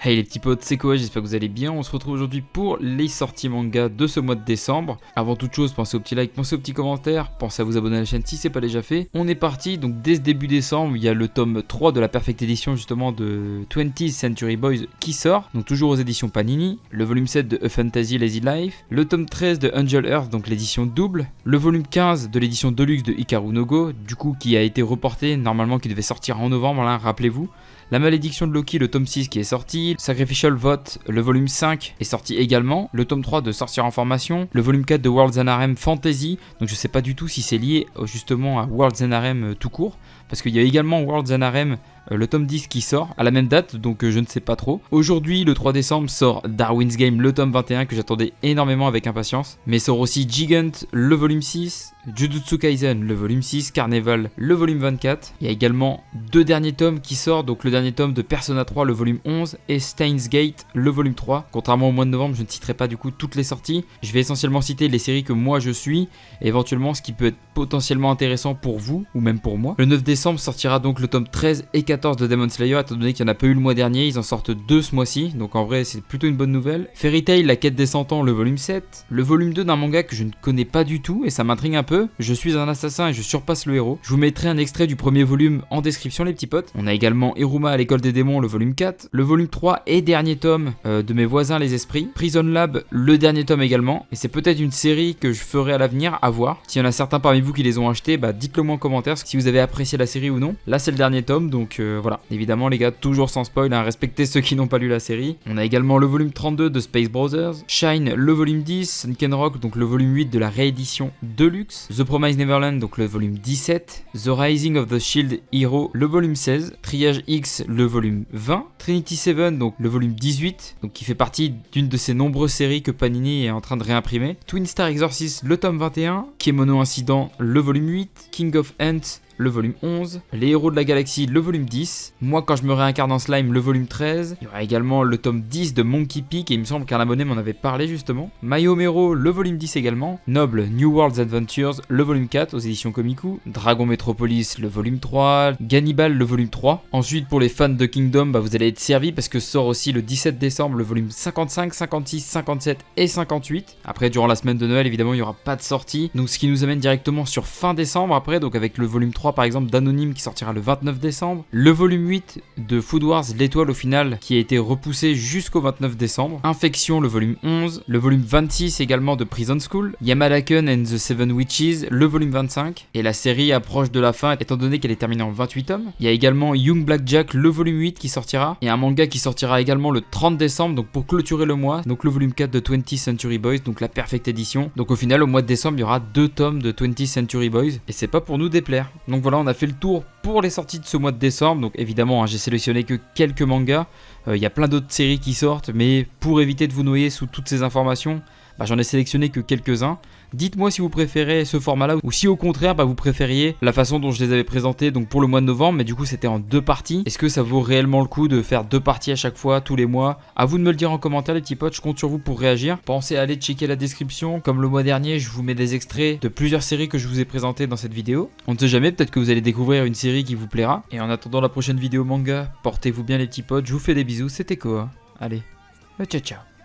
Hey les petits potes, c'est Koa, j'espère que vous allez bien. On se retrouve aujourd'hui pour les sorties manga de ce mois de décembre. Avant toute chose, pensez au petit like, pensez au petit commentaire, pensez à vous abonner à la chaîne si c'est pas déjà fait. On est parti, donc dès ce début décembre, il y a le tome 3 de la Perfect Edition justement de 20th Century Boys qui sort, donc toujours aux éditions Panini. Le volume 7 de A Fantasy Lazy Life, le tome 13 de Angel Earth, donc l'édition double, le volume 15 de l'édition deluxe de Hikaru no Go, du coup qui a été reporté, normalement qui devait sortir en novembre, là, rappelez-vous. La malédiction de Loki, le tome 6 qui est sorti, Sacrificial Vote, le volume 5 est sorti également, le tome 3 de Sorcière en formation, le volume 4 de Worlds and Harem Fantasy, donc je sais pas du tout si c'est lié justement à Worlds and Harem tout court, parce qu'il y a également Worlds and Harem le tome 10 qui sort à la même date, donc je ne sais pas trop. Aujourd'hui, le 3 décembre, sort Darwin's Game, le tome 21, que j'attendais énormément avec impatience. Mais sort aussi Gigant, le volume 6, Jujutsu Kaisen, le volume 6, Carnival, le volume 24. Il y a également deux derniers tomes qui sortent, donc le dernier tome de Persona 3, le volume 11, et Steins Gate, le volume 3. Contrairement au mois de novembre, je ne citerai pas du coup toutes les sorties. Je vais essentiellement citer les séries que moi je suis, et éventuellement ce qui peut être potentiellement intéressant pour vous, ou même pour moi. Le 9 décembre sortira donc le tome 13 et 14 de Demon Slayer, étant donné qu'il n'y en a pas eu le mois dernier, ils en sortent 2 ce mois-ci, donc en vrai c'est plutôt une bonne nouvelle. Fairy Tail, la quête des 100 ans, le volume 7, le volume 2 d'un manga que je ne connais pas du tout et ça m'intrigue un peu. Je suis un assassin et je surpasse le héros. Je vous mettrai un extrait du premier volume en description les petits potes. On a également Iruma à l'école des démons, le volume 4, le volume 3 et dernier tome de Mes voisins les esprits, Prison Lab, le dernier tome également, et c'est peut-être une série que je ferai à l'avenir, à voir. S'il y en a certains parmi vous qui les ont achetés, bah dites-le moi en commentaire si vous avez apprécié la série ou non. Là c'est le dernier tome, donc voilà. Évidemment les gars, toujours sans spoil, hein, respectez ceux qui n'ont pas lu la série. On a également le volume 32 de Space Brothers, Shine le volume 10, Sunken Rock donc le volume 8 de la réédition Deluxe, The Promised Neverland donc le volume 17, The Rising of the Shield Hero le volume 16, Triage X le volume 20, Trinity 7 donc le volume 18, donc qui fait partie d'une de ces nombreuses séries que Panini est en train de réimprimer, Twin Star Exorcist le tome 21, Kemono Incident le volume 8, King of Ants le volume 11, Les Héros de la Galaxie, le volume 10, Moi quand je me réincarne en slime, le volume 13, il y aura également le tome 10 de Monkey Peak, et il me semble qu'un abonné m'en avait parlé justement, My Homero, le volume 10 également, Noble, New World's Adventures, le volume 4 aux éditions Komiku, Dragon Metropolis, le volume 3, Gannibal, le volume 3. Ensuite pour les fans de Kingdom, bah, vous allez être servis parce que sort aussi le 17 décembre le volume 55, 56, 57 et 58. Après durant la semaine de Noël évidemment il n'y aura pas de sortie, donc ce qui nous amène directement sur fin décembre après, donc avec le volume 3 par exemple d'Anonyme qui sortira le 29 décembre, le volume 8 de Food Wars l'étoile au final qui a été repoussé jusqu'au 29 décembre, Infection le volume 11, le volume 26 également de Prison School, Yamada-kun and the Seven Witches le volume 25, et la série approche de la fin étant donné qu'elle est terminée en 28 tomes. Il y a également Young Blackjack le volume 8 qui sortira, et un manga qui sortira également le 30 décembre donc pour clôturer le mois, donc le volume 4 de 20th Century Boys, donc la Perfect Edition. Donc au final au mois de décembre il y aura 2 tomes de 20th Century Boys, et c'est pas pour nous déplaire. Donc voilà, on a fait le tour pour les sorties de ce mois de décembre. Donc évidemment hein, j'ai sélectionné que quelques mangas, il y a plein d'autres séries qui sortent, mais pour éviter de vous noyer sous toutes ces informations, bah, j'en ai sélectionné que quelques-uns. Dites-moi si vous préférez ce format-là ou si au contraire bah, vous préfériez la façon dont je les avais présentés donc pour le mois de novembre, mais du coup c'était en 2 parties. Est-ce que ça vaut réellement le coup de faire 2 parties à chaque fois, tous les mois? À vous de me le dire en commentaire les petits potes, je compte sur vous pour réagir. Pensez à aller checker la description, comme le mois dernier je vous mets des extraits de plusieurs séries que je vous ai présentées dans cette vidéo. On ne sait jamais, peut-être que vous allez découvrir une série qui vous plaira. Et en attendant la prochaine vidéo manga, portez-vous bien les petits potes, je vous fais des bisous, c'était Koa. Allez, ciao ciao.